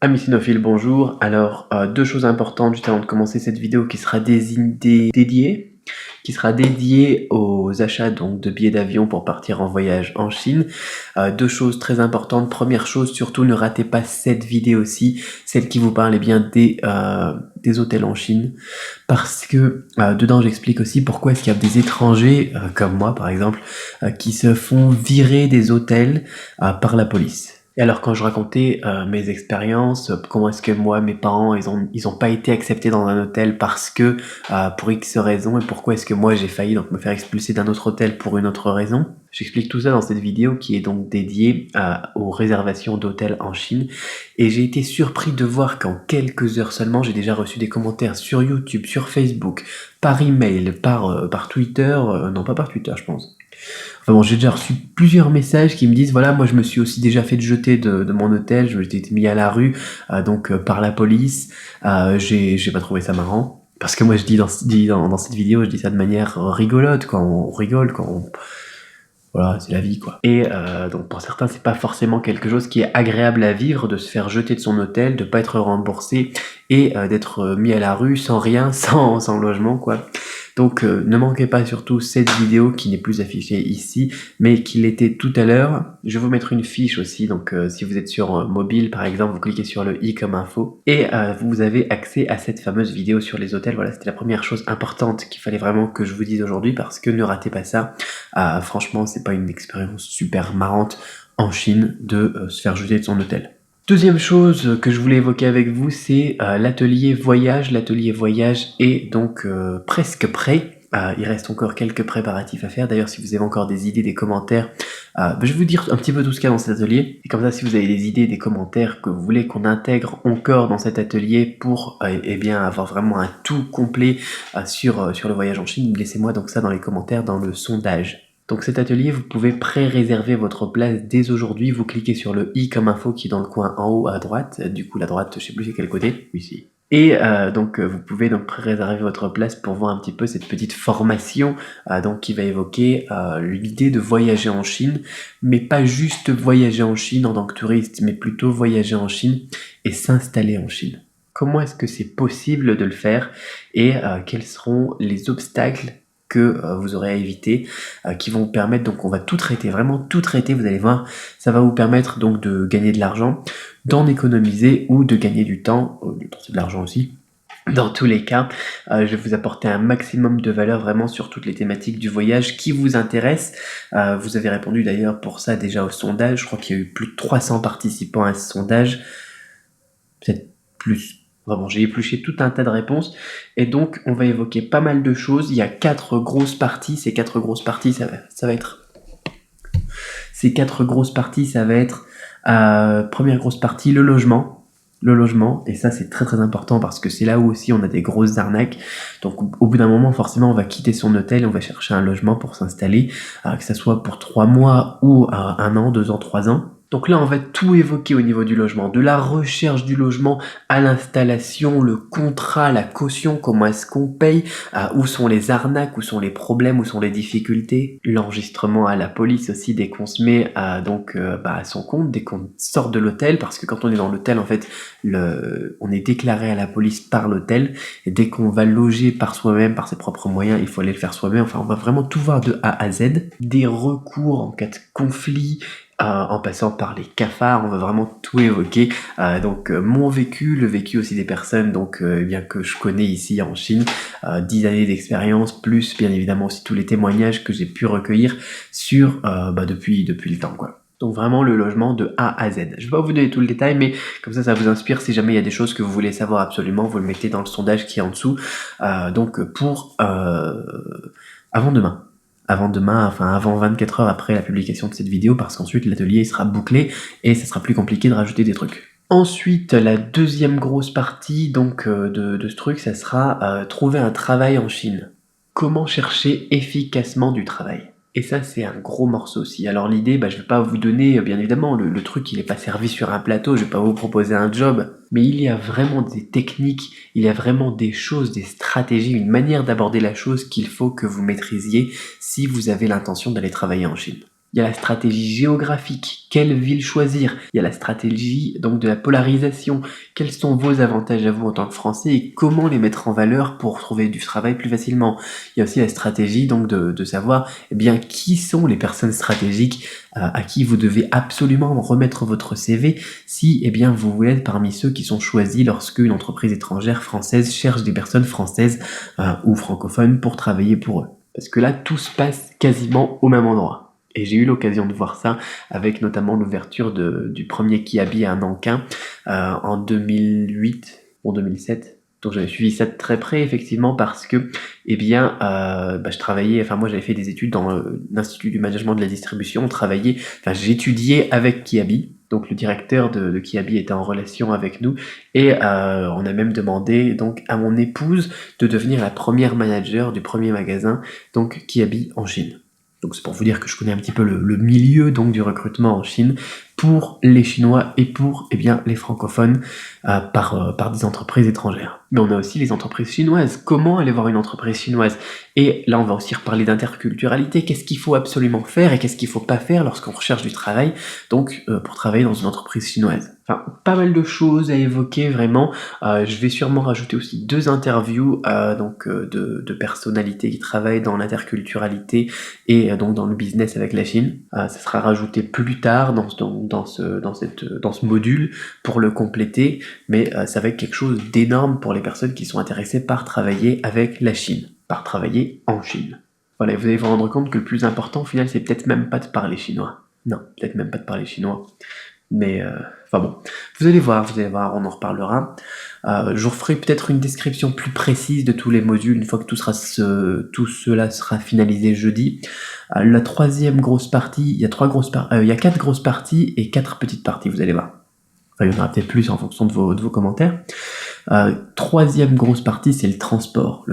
Amis cinophiles, bonjour. Alors, deux choses importantes juste avant de commencer cette vidéo qui sera dédiée aux achats donc de billets d'avion pour partir en voyage en Chine. Deux choses très importantes. Première chose, surtout ne ratez pas cette vidéo-ci, celle qui vous parle bien des hôtels en Chine, parce que dedans j'explique aussi pourquoi est-ce qu'il y a des étrangers, comme moi par exemple, qui se font virer des hôtels par la police. Et alors quand je racontais mes expériences, comment est-ce que moi, mes parents, ils ont pas été acceptés dans un hôtel parce que pour X raisons, et pourquoi est-ce que moi j'ai failli donc me faire expulser d'un autre hôtel pour une autre raison. J'explique tout ça dans cette vidéo qui est donc dédiée aux réservations d'hôtels en Chine. Et j'ai été surpris de voir qu'en quelques heures seulement, j'ai déjà reçu des commentaires sur YouTube, sur Facebook, par email, par Twitter, non pas par Twitter je pense. Enfin bon, j'ai déjà reçu plusieurs messages qui me disent voilà, moi je me suis aussi déjà fait jeter de mon hôtel, je m'étais été mis à la rue par la police. J'ai pas trouvé ça marrant parce que moi je dis dans cette vidéo, je dis ça de manière rigolote, quand on rigole, voilà, c'est la vie quoi. Et donc pour certains, c'est pas forcément quelque chose qui est agréable à vivre, de se faire jeter de son hôtel, de pas être remboursé et d'être mis à la rue sans rien, sans logement quoi. Donc ne manquez pas surtout cette vidéo qui n'est plus affichée ici, mais qui l'était tout à l'heure. Je vais vous mettre une fiche aussi, donc si vous êtes sur mobile par exemple, vous cliquez sur le i comme info, et vous avez accès à cette fameuse vidéo sur les hôtels. Voilà, c'était la première chose importante qu'il fallait vraiment que je vous dise aujourd'hui, parce que ne ratez pas ça. Franchement, c'est pas une expérience super marrante en Chine de se faire jeter de son hôtel. Deuxième chose que je voulais évoquer avec vous, c'est l'atelier voyage. L'atelier voyage est donc presque prêt. Il reste encore quelques préparatifs à faire. D'ailleurs, si vous avez encore des idées, des commentaires, je vais vous dire un petit peu tout ce qu'il y a dans cet atelier. Et comme ça, si vous avez des idées, des commentaires que vous voulez qu'on intègre encore dans cet atelier pour eh bien avoir vraiment un tout complet sur le voyage en Chine, laissez-moi donc ça dans les commentaires, dans le sondage. Donc cet atelier, vous pouvez pré-réserver votre place dès aujourd'hui. Vous cliquez sur le i comme info qui est dans le coin en haut à droite. Du coup, la droite, je sais plus c'est quel côté. Ici. Et donc vous pouvez donc pré-réserver votre place pour voir un petit peu cette petite formation donc qui va évoquer l'idée de voyager en Chine, mais pas juste voyager en Chine en tant que touriste, mais plutôt voyager en Chine et s'installer en Chine. Comment est-ce que c'est possible de le faire et quels seront les obstacles que vous aurez à éviter, qui vont vous permettre, donc on va tout traiter, vraiment tout traiter, vous allez voir, ça va vous permettre donc de gagner de l'argent, d'en économiser ou de gagner du temps c'est de l'argent aussi. Dans tous les cas, je vais vous apporter un maximum de valeur vraiment sur toutes les thématiques du voyage qui vous intéressent. Vous avez répondu d'ailleurs pour ça déjà au sondage, je crois qu'il y a eu plus de 300 participants à ce sondage, peut-être plus. Bon, j'ai épluché tout un tas de réponses et donc on va évoquer pas mal de choses. Il y a 4 grosses parties. Ces 4 grosses parties, ça va être. Ces 4 grosses parties, ça va être première grosse partie, le logement. Le logement, et ça c'est très très important parce que c'est là où aussi on a des grosses arnaques. Donc au bout d'un moment, forcément, on va quitter son hôtel et on va chercher un logement pour s'installer, que ça soit pour 3 mois ou 1 an, 2 ans, 3 ans. Donc là, on va tout évoquer au niveau du logement, de la recherche du logement à l'installation, le contrat, la caution, comment est-ce qu'on paye, où sont les arnaques, où sont les problèmes, où sont les difficultés, l'enregistrement à la police aussi dès qu'on se met à son compte, dès qu'on sort de l'hôtel, parce que quand on est dans l'hôtel, en fait, on est déclaré à la police par l'hôtel, et dès qu'on va loger par soi-même, par ses propres moyens, il faut aller le faire soi-même. Enfin, on va vraiment tout voir de A à Z, des recours en cas de conflit, en passant par les cafards, on va vraiment tout évoquer. Mon vécu, le vécu aussi des personnes bien que je connais ici en Chine, 10 années d'expérience, plus bien évidemment aussi tous les témoignages que j'ai pu recueillir sur depuis le temps quoi. Donc vraiment le logement de A à Z. Je vais pas vous donner tout le détail, mais comme ça vous inspire. Si jamais il y a des choses que vous voulez savoir absolument, vous le mettez dans le sondage qui est en dessous. Pour avant 24 heures après la publication de cette vidéo, parce qu'ensuite l'atelier sera bouclé et ça sera plus compliqué de rajouter des trucs. Ensuite, la deuxième grosse partie de ce truc, ça sera trouver un travail en Chine. Comment chercher efficacement du travail? Et ça, c'est un gros morceau aussi. Alors l'idée, je vais pas vous donner, bien évidemment, le truc, il est pas servi sur un plateau, je vais pas vous proposer un job, mais il y a vraiment des techniques, il y a vraiment des choses, des stratégies, une manière d'aborder la chose qu'il faut que vous maîtrisiez si vous avez l'intention d'aller travailler en Chine. Il y a la stratégie géographique, quelle ville choisir. Il y a la stratégie donc de la polarisation, quels sont vos avantages à vous en tant que Français et comment les mettre en valeur pour trouver du travail plus facilement. Il y a aussi la stratégie donc de savoir eh bien qui sont les personnes stratégiques à qui vous devez absolument remettre votre CV si eh bien vous voulez être parmi ceux qui sont choisis lorsque une entreprise étrangère française cherche des personnes françaises ou francophones pour travailler pour eux. Parce que là, tout se passe quasiment au même endroit. Et j'ai eu l'occasion de voir ça avec notamment l'ouverture du premier Kiabi à Nankin en 2008 ou 2007. Donc j'avais suivi ça de très près effectivement parce que eh bien je travaillais, enfin moi j'avais fait des études dans l'Institut du management de la distribution, j'étudiais avec Kiabi. Donc le directeur de Kiabi était en relation avec nous et on a même demandé donc à mon épouse de devenir la première manager du premier magasin donc Kiabi en Chine. Donc c'est pour vous dire que je connais un petit peu le milieu donc du recrutement en Chine pour les Chinois et pour eh bien, les francophones par des entreprises étrangères. Mais on a aussi les entreprises chinoises. Comment aller voir une entreprise chinoise? Et là, on va aussi reparler d'interculturalité. Qu'est-ce qu'il faut absolument faire et qu'est-ce qu'il ne faut pas faire lorsqu'on recherche du travail, donc pour travailler dans une entreprise chinoise. Enfin, pas mal de choses à évoquer vraiment. Je vais sûrement rajouter aussi 2 interviews de personnalités qui travaillent dans l'interculturalité et donc dans le business avec la Chine. Ça sera rajouté plus tard dans ce module pour le compléter, mais ça va être quelque chose d'énorme pour les personnes qui sont intéressées par travailler avec la Chine, par travailler en Chine. Voilà, vous allez vous rendre compte que le plus important au final, c'est peut-être même pas de parler chinois. Non, peut-être même pas de parler chinois. Mais vous allez voir, on en reparlera. Je vous ferai peut-être une description plus précise de tous les modules une fois que tout cela sera finalisé jeudi. La troisième grosse partie, il y a 4 grosses parties et 4 petites parties, vous allez voir. Enfin, il y en aura peut-être plus en fonction de vos commentaires. Troisième grosse partie, c'est le transport.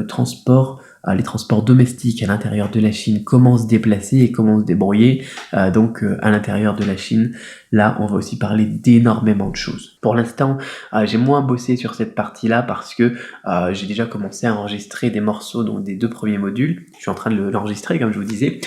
Les transports domestiques à l'intérieur de la Chine, comment se déplacer et comment se débrouiller à l'intérieur de la Chine. Là, on va aussi parler d'énormément de choses. Pour l'instant, j'ai moins bossé sur cette partie-là parce que j'ai déjà commencé à enregistrer des morceaux des 2 premiers modules. Je suis en train de l'enregistrer, comme je vous disais.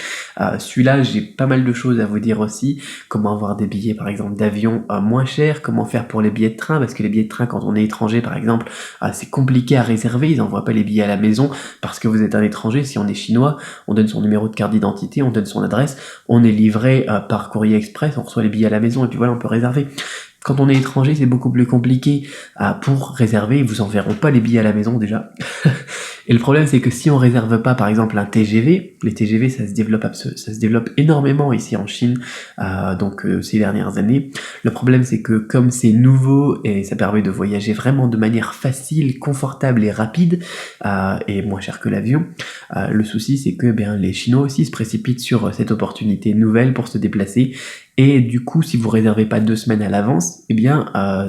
Celui-là, j'ai pas mal de choses à vous dire aussi. Comment avoir des billets, par exemple, d'avion moins chers. Comment faire pour les billets de train, parce que les billets de train, quand on est étranger, par exemple, c'est compliqué à réserver. Ils n'envoient pas les billets à la maison parce que vous êtes un étranger. Si on est chinois, on donne son numéro de carte d'identité, on donne son adresse, on est livré par courrier express, on reçoit les billets à la maison et puis voilà, on peut réserver. Quand on est étranger, c'est beaucoup plus compliqué pour réserver. Ils vous enverront pas les billets à la maison déjà. Et le problème, c'est que si on réserve pas, par exemple, un TGV, les TGV, ça se développe énormément ici en Chine, ces dernières années. Le problème, c'est que comme c'est nouveau et ça permet de voyager vraiment de manière facile, confortable et rapide, et moins cher que l'avion, le souci, c'est que les Chinois aussi se précipitent sur cette opportunité nouvelle pour se déplacer. Et du coup, si vous réservez pas 2 semaines à l'avance,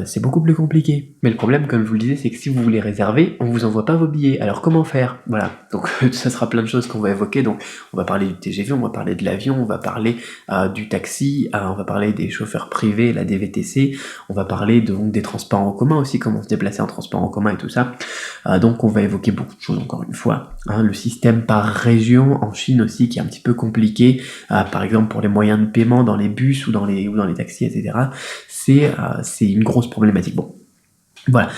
c'est beaucoup plus compliqué. Mais le problème, comme je vous le disais, c'est que si vous voulez réserver, on vous envoie pas vos billets. Alors comment faire? Voilà. Donc ça sera plein de choses qu'on va évoquer. Donc on va parler du TGV, on va parler de l'avion, on va parler du taxi, on va parler des chauffeurs privés, la DVTC, on va parler des transports en commun aussi, comment se déplacer en transport en commun et tout ça. Donc on va évoquer beaucoup de choses encore une fois. Le système par région en Chine aussi qui est un petit peu compliqué. Par exemple pour les moyens de paiement dans les bus ou dans les taxis, etc. C'est une grosse problématique. Bon, voilà.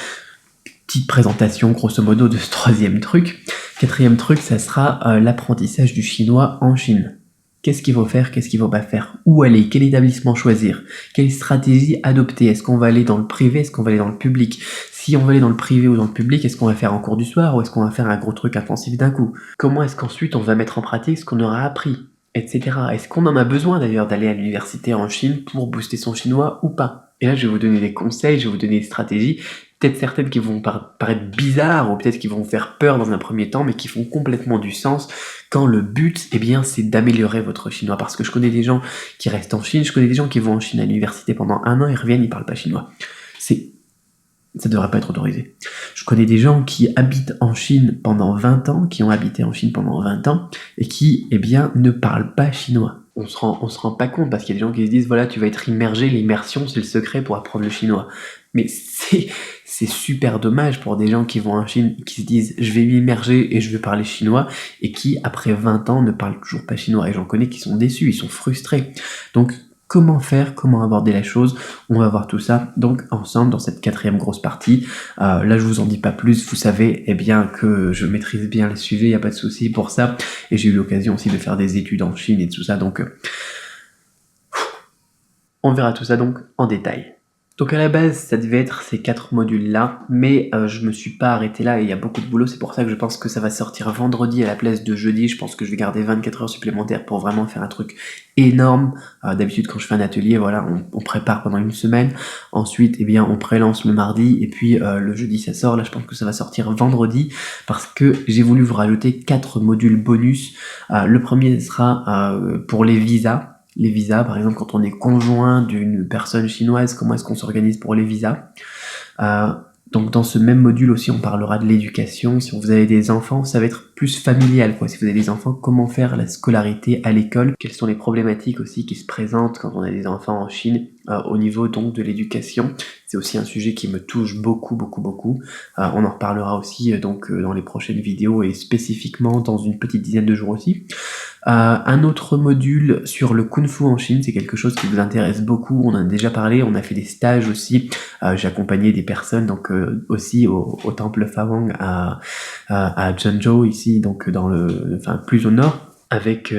Petite présentation grosso modo de ce 3e truc. 4e truc, ça sera l'apprentissage du chinois en Chine. Qu'est-ce qu'il faut faire, qu'est-ce qu'il faut pas faire? Où aller? Quel établissement choisir? Quelle stratégie adopter? Est-ce qu'on va aller dans le privé? Est-ce qu'on va aller dans le public? Si on va aller dans le privé ou dans le public, est-ce qu'on va faire en cours du soir ou est-ce qu'on va faire un gros truc intensif d'un coup? Comment est-ce qu'ensuite on va mettre en pratique ce qu'on aura appris? Etc. Est-ce qu'on en a besoin d'ailleurs d'aller à l'université en Chine pour booster son chinois ou pas? Et là, je vais vous donner des conseils, je vais vous donner des stratégies, peut-être certaines qui vont paraître bizarres ou peut-être qui vont vous faire peur dans un premier temps, mais qui font complètement du sens quand le but, c'est d'améliorer votre chinois. Parce que je connais des gens qui restent en Chine, je connais des gens qui vont en Chine à l'université pendant 1 an, ils reviennent, ils parlent pas chinois. Ça devrait pas être autorisé. Je Je connais des gens qui habitent en Chine pendant 20 ans, qui ont habité en Chine pendant 20 ans, et qui, eh bien, ne parlent pas chinois. On se rend pas compte, parce qu'il y a des gens qui se disent, voilà, tu vas être immergé, l'immersion, c'est le secret pour apprendre le chinois. Mais c'est super dommage pour des gens qui vont en Chine, qui se disent, je vais m'immerger et je vais parler chinois, et qui, après 20 ans, ne parlent toujours pas chinois. Et j'en connais qui sont déçus, ils sont frustrés. Donc, comment faire, comment aborder la chose, on va voir tout ça donc ensemble dans cette 4e grosse partie. Là je vous en dis pas plus, vous savez eh bien que je maîtrise bien les sujets, il n'y a pas de souci pour ça, et j'ai eu l'occasion aussi de faire des études en Chine et tout ça, donc on verra tout ça donc en détail. Donc à la base, ça devait être ces 4 modules-là, mais je me suis pas arrêté là et il y a beaucoup de boulot, c'est pour ça que je pense que ça va sortir vendredi à la place de jeudi. Je pense que je vais garder 24 heures supplémentaires pour vraiment faire un truc énorme. D'habitude, quand je fais un atelier, voilà, on prépare pendant une semaine. Ensuite, eh bien, on prélance le mardi et puis le jeudi, ça sort. Là, je pense que ça va sortir vendredi parce que j'ai voulu vous rajouter 4 modules bonus. Le premier sera pour les visas. Les visas, par exemple, quand on est conjoint d'une personne chinoise, comment est-ce qu'on s'organise pour les visas. Donc dans ce même module aussi, on parlera de l'éducation. Si vous avez des enfants, ça va être plus familial, quoi. Si vous avez des enfants, comment faire la scolarité à l'école, quelles sont les problématiques aussi qui se présentent quand on a des enfants en Chine au niveau donc de l'éducation. C'est aussi un sujet qui me touche beaucoup. On en reparlera aussi donc dans les prochaines vidéos et spécifiquement dans une petite dizaine de jours aussi. Un autre module sur le Kung Fu en Chine, c'est quelque chose qui vous intéresse beaucoup, on en a déjà parlé, on a fait des stages aussi, j'ai accompagné des personnes donc aussi au temple Fawang à Zhengzhou ici, donc plus au nord. Avec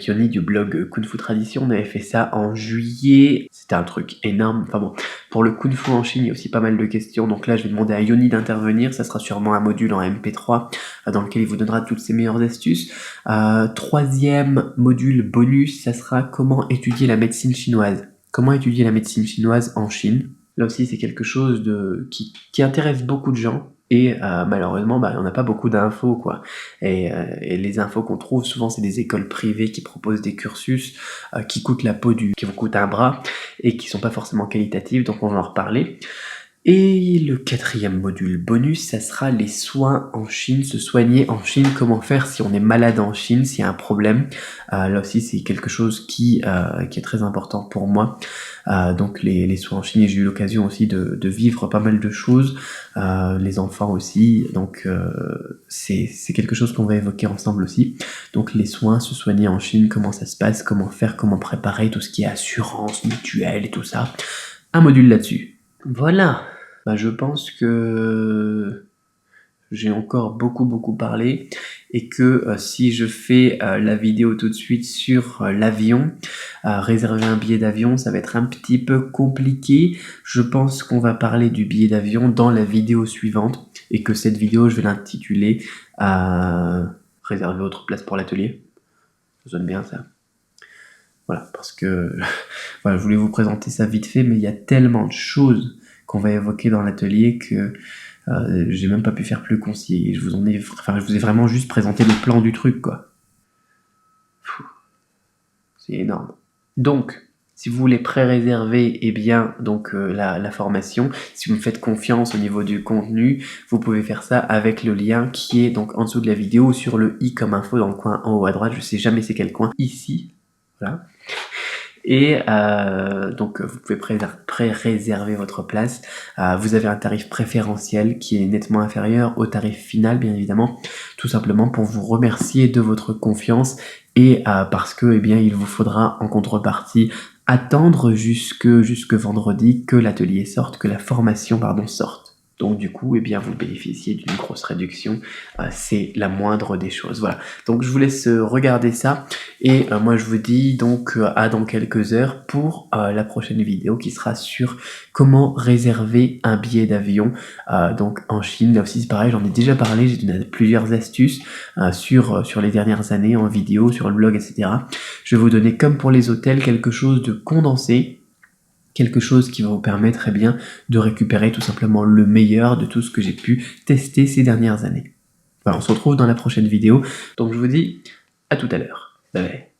Yoni du blog Kung Fu Tradition, on avait fait ça en juillet, c'était un truc énorme, enfin bon, pour le Kung Fu en Chine, il y a aussi pas mal de questions, donc là je vais demander à Yoni d'intervenir, ça sera sûrement un module en MP3, dans lequel il vous donnera toutes ses meilleures astuces. 3e module bonus, ça sera comment étudier la médecine chinoise. Comment étudier la médecine chinoise en Chine. Là aussi c'est quelque chose qui intéresse beaucoup de gens. Et malheureusement, on n'a pas beaucoup d'infos, quoi. Et les infos qu'on trouve, souvent, c'est des écoles privées qui proposent des cursus qui coûtent la peau qui vous coûtent un bras et qui sont pas forcément qualitatifs, donc on va en reparler. Et le 4e module bonus, ça sera les soins en Chine, se soigner en Chine, comment faire si on est malade en Chine, s'il y a un problème. Là aussi, c'est quelque chose qui est très important pour moi. Donc les soins en Chine, et j'ai eu l'occasion aussi de vivre pas mal de choses, les enfants aussi, donc c'est quelque chose qu'on va évoquer ensemble aussi. Donc les soins, se soigner en Chine, comment ça se passe, comment faire, comment préparer, tout ce qui est assurance, mutuelle et tout ça. Un module là-dessus. Voilà, je pense que j'ai encore beaucoup parlé et que si je fais la vidéo tout de suite sur l'avion, réserver un billet d'avion, ça va être un petit peu compliqué. Je pense qu'on va parler du billet d'avion dans la vidéo suivante et que cette vidéo, je vais l'intituler réserver votre place pour l'atelier. Ça sonne bien ça. Voilà, parce que voilà, je voulais vous présenter ça vite fait, mais il y a tellement de choses qu'on va évoquer dans l'atelier que j'ai même pas pu faire plus concis. Je vous ai vraiment juste présenté le plan du truc, quoi. C'est énorme. Donc, si vous voulez pré-réserver eh bien, donc, la formation, si vous me faites confiance au niveau du contenu, vous pouvez faire ça avec le lien qui est donc en dessous de la vidéo ou sur le i comme info dans le coin en haut à droite. Je sais jamais c'est quel coin. Ici. Voilà. Et donc vous pouvez pré-réserver votre place. Vous avez un tarif préférentiel qui est nettement inférieur au tarif final, bien évidemment, tout simplement pour vous remercier de votre confiance et parce que eh bien il vous faudra en contrepartie attendre jusque vendredi que l'atelier sorte, que la formation sorte. Donc du coup, eh bien, vous bénéficiez d'une grosse réduction. C'est la moindre des choses. Voilà. Donc je vous laisse regarder ça. Et moi je vous dis donc à dans quelques heures pour la prochaine vidéo qui sera sur comment réserver un billet d'avion donc en Chine. Là aussi c'est pareil, j'en ai déjà parlé, j'ai donné plusieurs astuces sur les dernières années en vidéo, sur le blog, etc. Je vais vous donner comme pour les hôtels quelque chose de condensé. Quelque chose qui va vous permettre eh bien, de récupérer tout simplement le meilleur de tout ce que j'ai pu tester ces dernières années. Voilà, on se retrouve dans la prochaine vidéo. Donc je vous dis à tout à l'heure. Bye bye.